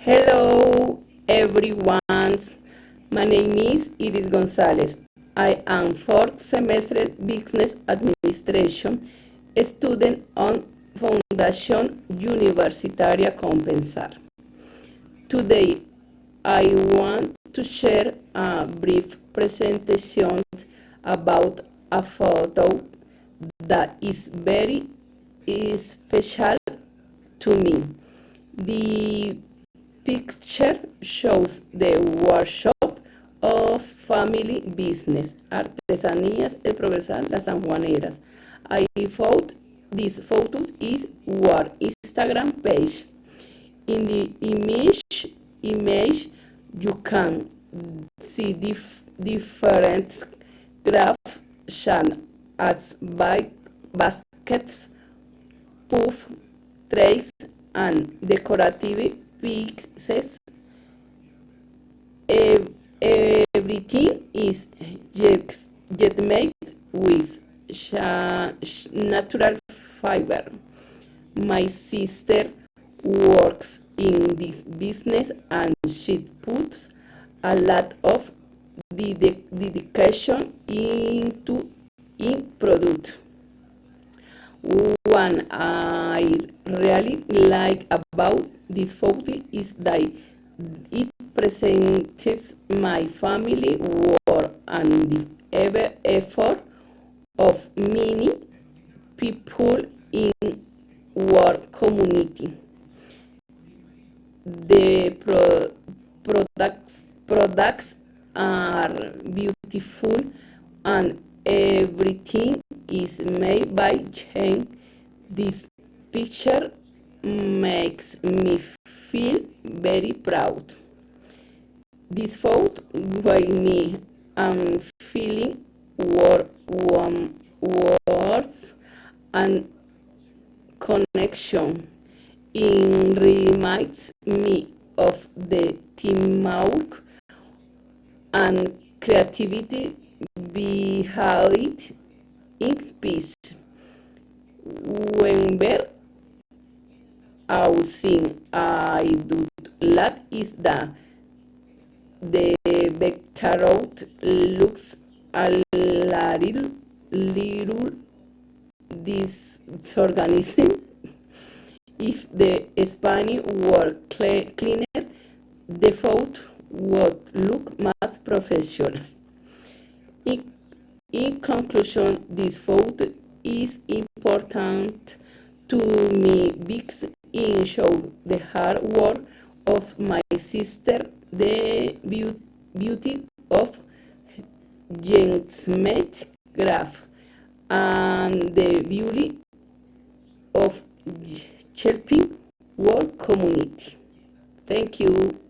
Hello, everyone. My name is Iris Gonzalez. I am fourth semester Business Administration student on Fundación Universitaria Compensar. Today, I want to share a brief presentation about a photo that is very special to me. The picture shows the workshop of family business, Artesanías El Progresal Las Sanjuaneras. I thought this photo is our Instagram page. In the image you can see different craft shan as baskets, puff trays, and decorative pieces. Everything is yet made with natural fiber. My sister works in this business and she puts a lot of dedication into in product. One I really like about this photo is that it presents my family work and the effort of many people in our community. The products are beautiful and everything is made by hand. This picture makes me feel very proud. This photo by me I'm feeling warm words and connection. It reminds me of the teamwork and creativity behind its piece. Whenever housing I do lot is that the background looks a little disorganized. If the Spanish were cleaner, the photo would look much professional. In, in conclusion, this photo is important to me because it shows the hard work of my sister, the beauty of Jensmet Graph, and the beauty of helping work community. Thank you.